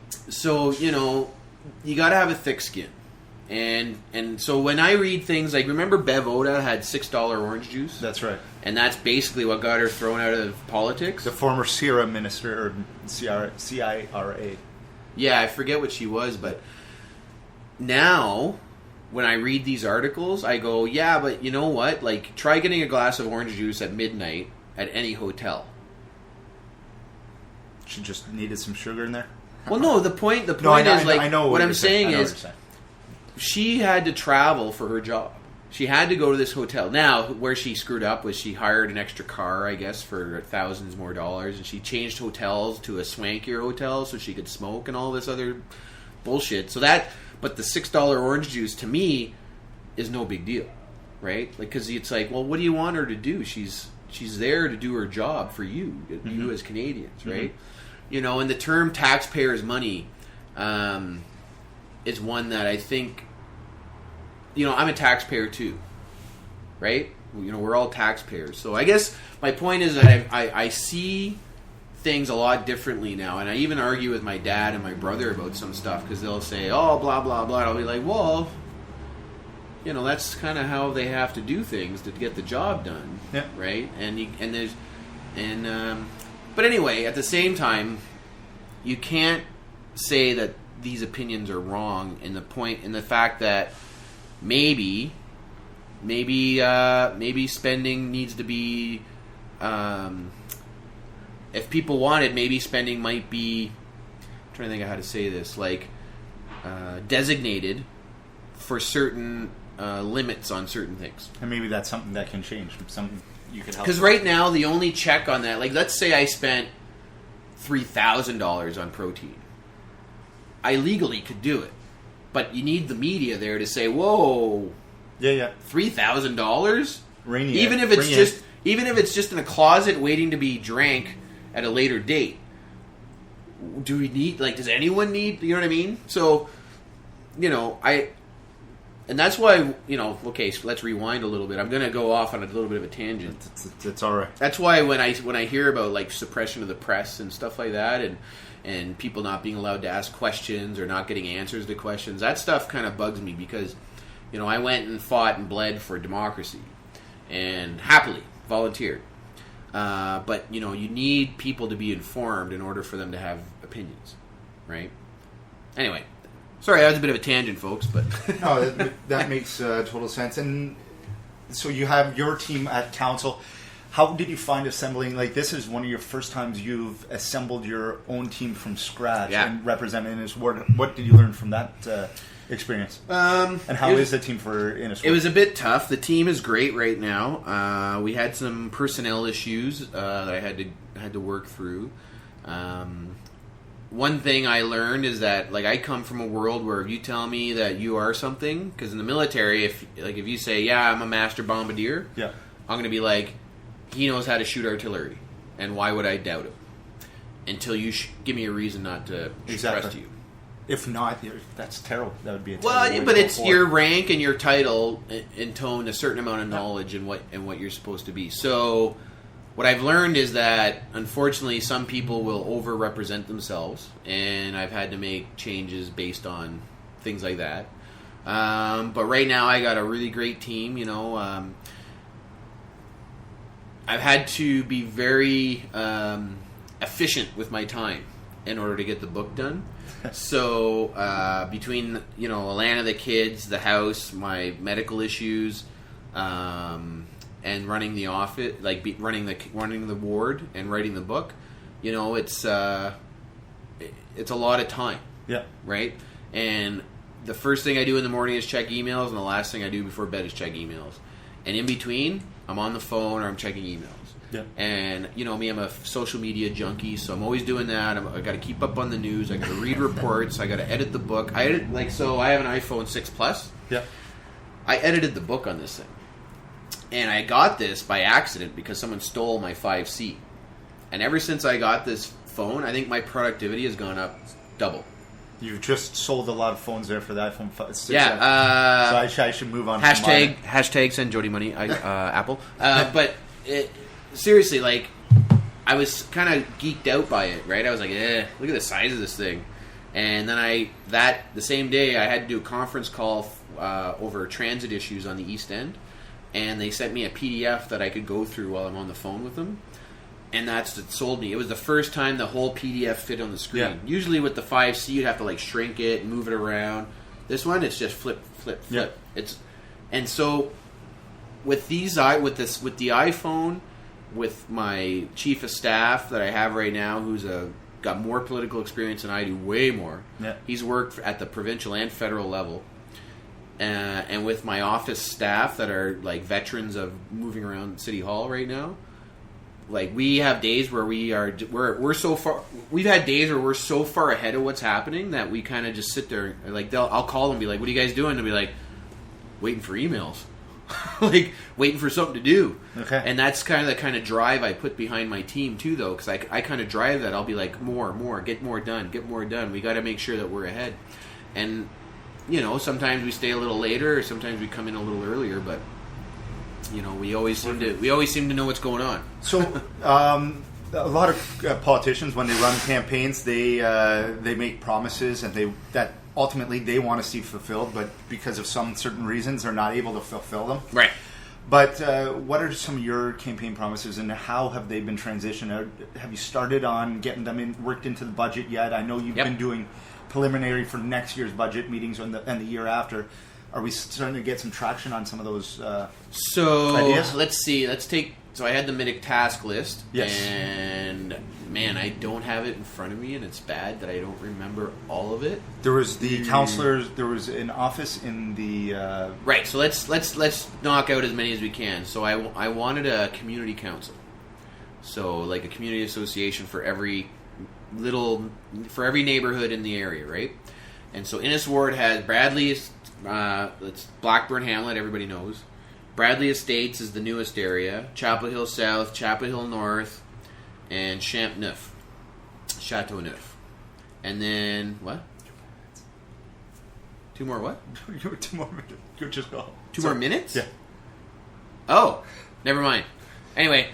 So, you got to have a thick skin. And so when I read things like, remember Bev Oda had $6 orange juice? That's right. And that's basically what got her thrown out of politics? The former CIRA minister, or CIRA. Yeah, I forget what she was, but now when I read these articles, I go, yeah, but you know what? Like, try getting a glass of orange juice at midnight at any hotel. She just needed some sugar in there? Well, no, the point is, what I'm saying is, she had to travel for her job. She had to go to this hotel. Now, where she screwed up was she hired an extra car, I guess, for thousands more dollars, and she changed hotels to a swankier hotel so she could smoke and all this other bullshit. But the $6 orange juice, to me, is no big deal, right? Like, because it's like, well, what do you want her to do? She's there to do her job for you, you as Canadians, right? And the term taxpayers' money is one that I think, I'm a taxpayer too, right? We're all taxpayers. So I guess my point is that I see things a lot differently now, and I even argue with my dad and my brother about some stuff, because they'll say, oh, blah, blah, blah. And I'll be like, well, that's kind of how they have to do things to get the job done, right? But anyway, at the same time, you can't say that these opinions are wrong in the fact that maybe spending needs to be, if people wanted, maybe spending might be, I'm trying to think of how to say this, like designated for certain limits on certain things. And maybe that's something that can change. Something you could help. Because right now, the only check on that, like, let's say I spent $3,000 on protein. I legally could do it, but you need the media there to say, "Whoa, $3,000." Even if it's just in a closet waiting to be drank at a later date. Do we need? Like, does anyone need? You know what I mean? So, and that's why, okay, so let's rewind a little bit. I'm going to go off on a little bit of a tangent. It's all right. That's why when I hear about, like, suppression of the press and stuff like that, and people not being allowed to ask questions or not getting answers to questions, that stuff kind of bugs me, because, I went and fought and bled for democracy and happily volunteered. But, you need people to be informed in order for them to have opinions, right? Anyway. Sorry, that was a bit of a tangent, folks, but... No, that makes total sense. And so you have your team at council. How did you find assembling? Like, this is one of your first times you've assembled your own team from scratch and represented Innisward. What did you learn from that experience? And how is the team for Innisward? It was a bit tough. The team is great right now. We had some personnel issues that I had to work through. One thing I learned is that, like, I come from a world where if you tell me that you are something, because in the military, if you say, yeah, I'm a master bombardier, I'm going to be like, he knows how to shoot artillery, and why would I doubt him? Until you give me a reason not to trust you. If not, that's terrible. That would be a terrible way but it's your rank and your title intone a certain amount of knowledge in what you're supposed to be. So what I've learned is that, unfortunately, some people will over-represent themselves, and I've had to make changes based on things like that. But right now, I got a really great team. I've had to be very efficient with my time in order to get the book done. So between Alana, the kids, the house, my medical issues, and running the office, running the ward and writing the book, it's a lot of time. Yeah. Right? And the first thing I do in the morning is check emails, and the last thing I do before bed is check emails. And in between, I'm on the phone or I'm checking emails. Yeah. And me, I'm a social media junkie, so I'm always doing that. I got to keep up on the news. I got to read reports. I got to edit the book. I have an iPhone 6 Plus. Yeah. I edited the book on this thing. And I got this by accident because someone stole my 5C. And ever since I got this phone, I think my productivity has gone up double. You've just sold a lot of phones there for the iPhone 6. Yeah. So I should move on. Hashtag send Jody money, Apple. But seriously, like, I was kind of geeked out by it, right? I was like, look at the size of this thing. And then the same day, I had to do a conference call over transit issues on the East End. And they sent me a PDF that I could go through while I'm on the phone with them. And that's what sold me. It was the first time the whole PDF fit on the screen. Yeah. Usually with the 5C, you'd have to like shrink it and move it around. This one, it's just flip, flip, flip. Yeah. And so with the iPhone, with my chief of staff that I have right now, who's got more political experience than I do, way more. Yeah. He's worked at the provincial and federal level. And with my office staff that are like veterans of moving around City Hall right now, like we have days where we're so far. We've had days where we're so far ahead of what's happening that we kind of just sit there. Like I'll call them and be like, "What are you guys doing?" They'll be like, "Waiting for emails." Like waiting for something to do. Okay. And that's kind of drive I put behind my team too, though, because I kind of drive that. I'll be like, more, get more done. We got to make sure that we're ahead. And sometimes we stay a little later, or sometimes we come in a little earlier, but we always seem to know what's going on. So a lot of politicians, when they run campaigns, they make promises and that ultimately they want to see fulfilled, but because of some certain reasons, they're not able to fulfill them. Right. But what are some of your campaign promises, and how have they been transitioned? Have you started on getting them worked into the budget yet? I know you've been doing preliminary for next year's budget meetings and the year after. Are we starting to get some traction on some of those ideas? Let's see. So I had the Mitic task list, yes. And man, I don't have it in front of me, and it's bad that I don't remember all of it. There was the counselors. There was an office in the right. So let's knock out as many as we can. So I wanted a community council, so like a community association for every neighborhood in the area, right? And so Innes Ward has Bradley. It's Blackburn Hamlet. Everybody knows. Bradley Estates is the newest area. Chapel Hill South, Chapel Hill North, and Chateauneuf. And then, what? 2 more what? 2 more minutes. You're just gone. 2 more minutes? Yeah. Oh, never mind. Anyway,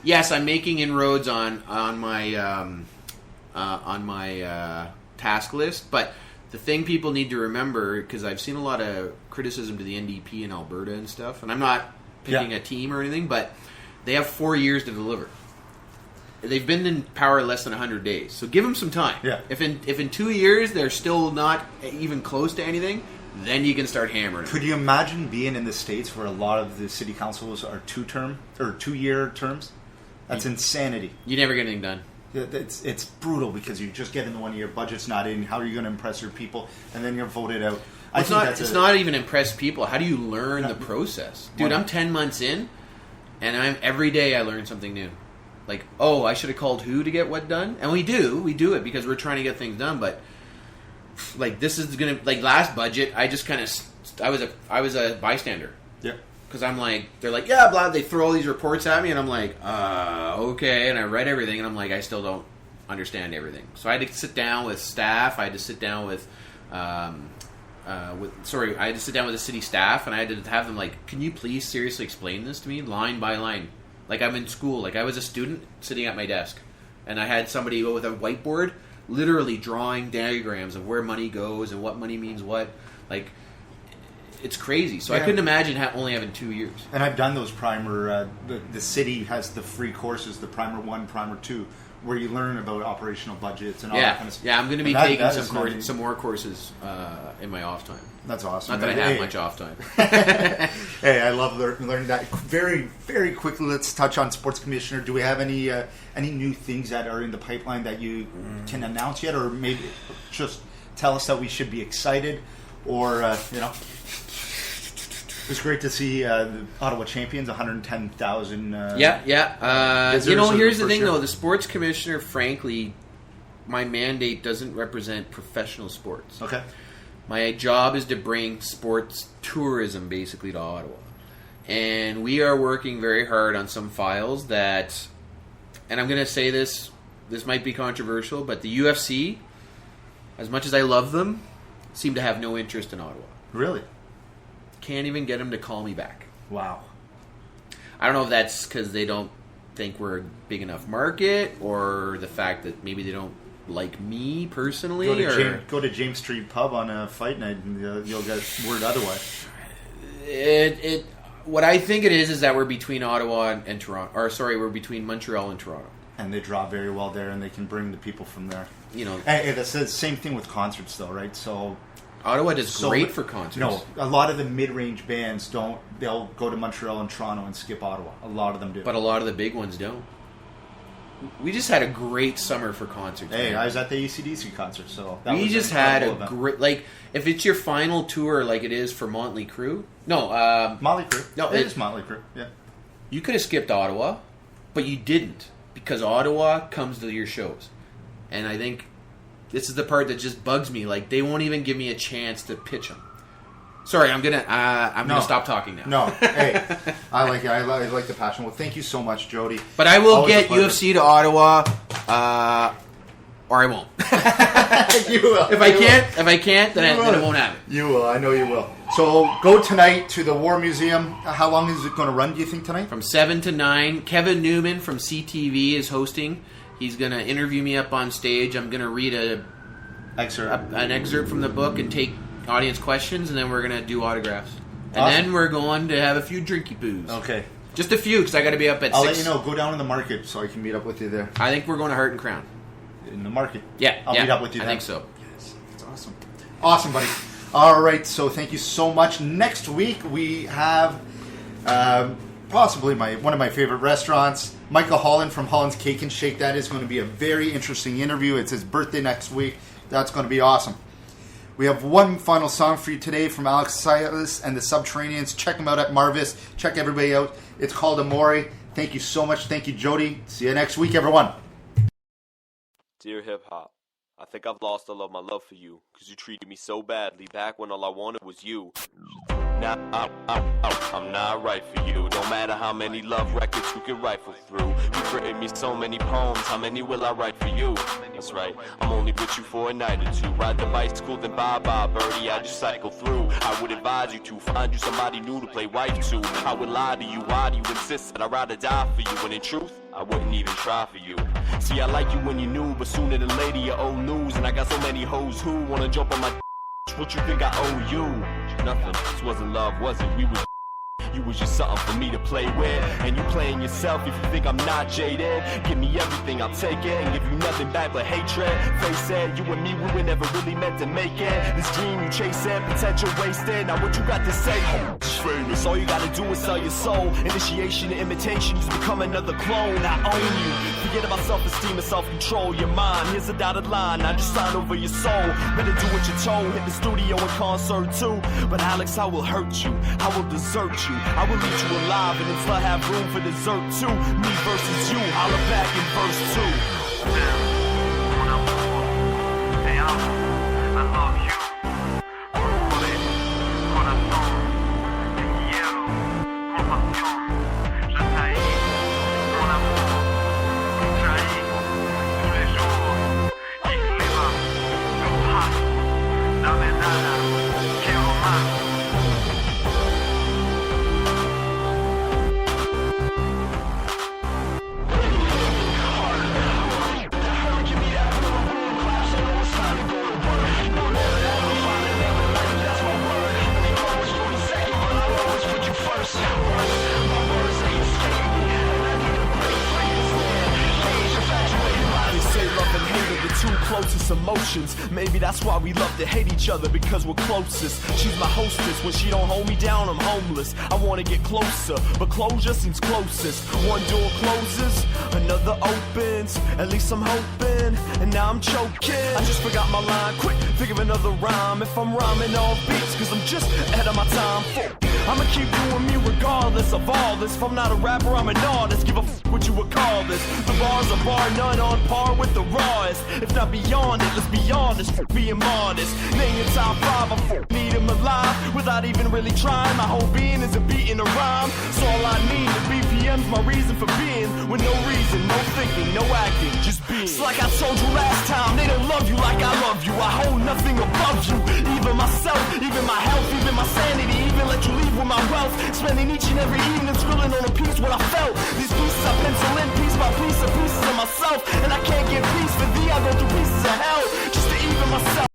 yes, I'm making inroads on my task list, but the thing people need to remember, because I've seen a lot of criticism to the NDP in Alberta and stuff, and I'm not picking a team or anything, but they have 4 years to deliver. They've been in power less than 100 days, so give them some time. Yeah. If in 2 years they're still not even close to anything, then you can start hammering. Could you imagine being in the States where a lot of the city councils are 2-year terms? That's insanity. You never get anything done. It's brutal because you just get in the 1 year, budget's not in, how are you going to impress your people, and then you're voted out. It's not even impress people. How do you learn the process? Dude, I'm 10 months in, and every day I learn something new. Like, I should have called who to get what done? And we do it because we're trying to get things done, but like this is going to, like last budget, I just kind of, I was a bystander. Yeah. Because I'm like, they're like, yeah, blah, they throw all these reports at me, and I'm like, okay, and I read everything, and I'm like, I still don't understand everything. So I had to sit down with staff, I had to sit down with the city staff, and I had to have them like, can you please seriously explain this to me, line by line? Like I'm in school, like I was a student sitting at my desk, and I had somebody go with a whiteboard, literally drawing diagrams of where money goes and what money means what, like... It's crazy. So I couldn't imagine only having 2 years. And I've done those primer. The city has the free courses, the primer 1, primer 2, where you learn about operational budgets and all that kind of stuff. Yeah, I'm going to be taking some more courses in my off time. That's awesome. Not that I have much off time. Hey, I love learning that. Very, very quickly, let's touch on Sports Commissioner. Do we have any new things that are in the pipeline that you can announce yet, or maybe just tell us that we should be excited, or It was great to see the Ottawa champions, 110,000. Here's the thing, though. The sports commissioner, frankly, my mandate doesn't represent professional sports. Okay. My job is to bring sports tourism, basically, to Ottawa. And we are working very hard on some files that, and I'm going to say this might be controversial, but the UFC, as much as I love them, seem to have no interest in Ottawa. Really? Can't even get them to call me back. Wow. I don't know if that's because they don't think we're a big enough market, or the fact that maybe they don't like me personally. Go to James Street Pub on a fight night and you'll get word otherwise. What I think it is that we're between Ottawa and Toronto. Or sorry, we're between Montreal and Toronto. And they draw very well there, and they can bring the people from there. And it's the same thing with concerts, though, right? So Ottawa does great for concerts. No, a lot of the mid-range bands don't. They'll go to Montreal and Toronto and skip Ottawa. A lot of them do. But a lot of the big ones don't. We just had a great summer for concerts. Hey, man. I was at the AC/DC concert, so that we just had a great. Like, if it's your final tour, like it is for Motley Crue. No, Motley Crue. No, it is Motley Crue. Yeah, you could have skipped Ottawa, but you didn't because Ottawa comes to your shows, and I think this is the part that just bugs me. Like, they won't even give me a chance to pitch them. Sorry, I'm gonna stop talking now. No, hey, I like it. I like the passion. Well, thank you so much, Jody. But I will get UFC to Ottawa, or I won't. You will. If I can't, then it won't happen. You will. I know you will. So go tonight to the War Museum. How long is it going to run? Do you think tonight? From 7 to 9. Kevin Newman from CTV is hosting. He's going to interview me up on stage. I'm going to read an excerpt from the book and take audience questions, and then we're going to do autographs. And then we're going to have a few drinky poos. Okay. Just a few, because I got to be up at 6. I'll let you know. Go down to the market so I can meet up with you there. I think we're going to Heart and Crown. In the market? Yeah. I'll meet up with you then. I think so. Yes. That's awesome. Awesome, buddy. All right, so thank you so much. Next week, we have possibly one of my favorite restaurants, Michael Holland from Holland's Cake and Shake. That is going to be a very interesting interview. It's his birthday next week. That's going to be awesome. We have one final song for you today from Alex Silas and the Subterraneans. Check them out at Marvis. Check everybody out. It's called Amore. Thank you so much. Thank you, Jody. See you next week, everyone. Dear Hip Hop, I think I've lost all of my love for you, cause you treated me so badly back when all I wanted was you. Now I'm not right for you. Don't matter how many love records you can rifle through. You've written me so many poems, how many will I write for you? That's right, I'm only with you for a night or two. Ride the bicycle, then bye-bye, birdie, I just cycle through. I would advise you to find you somebody new to play wife to. I would lie to you, why do you insist that I'd rather die for you? When in truth, I wouldn't even try for you. See, I like you when you're new, but sooner than later you're old news. And I got so many hoes who wanna jump on my what you think I owe you? Nothing, this wasn't love, was it? We was you was just something for me to play with. And you playing yourself if you think I'm not jaded. Give me everything, I'll take it. And give you nothing back but hatred. Face it, you and me, we were never really meant to make it. This dream you chasing, potential wasted. Now what you got to say? Famous. All you gotta do is sell your soul. Initiation and imitation, just become another clone. I own you. Forget about self-esteem and self-control. Your mind, here's a dotted line. I just sign over your soul. Better do what you're told. Hit the studio and concert too. But Alex, I will hurt you. I will desert you. I will leave you alive and then still have room for dessert too. Me versus you, holla back in verse 2. Mon amour, et I love you. Corazón, hielo, compasión. Je t'haïs, mon amour, tu trahis tous les jours. Y clima, tu has, dame nada, quiero más. Two closest emotions. Maybe that's why we love to hate each other, because we're closest. She's my hostess. When she don't hold me down, I'm homeless. I wanna get closer, but closure seems closest. One door closes, another opens. At least I'm hoping, and now I'm choking. I just forgot my line. Quick, think of another rhyme. If I'm rhyming off beats, cause I'm just ahead of my time. I'ma keep doing me regardless of all this. If I'm not a rapper, I'm an artist. Give a what you would call this. The bars are bar none, on par with the rawest. If not beyond it, let's be honest. Being modest. Name your top 5, I need him alive. Without even really trying, my whole being is a beat in a rhyme. So all I need is BPM's my reason for being. With no reason, no thinking, no acting, just being. It's like I told you last time, they don't love you like I love you. I hold nothing above you. Even myself, even my health, even my sanity. Even let you leave with my wealth, spending each and every evening scribbling on a piece what I felt. These pieces I pencil in piece by piece of pieces of myself, and I can't get peace for thee. I go through pieces of hell just to even myself.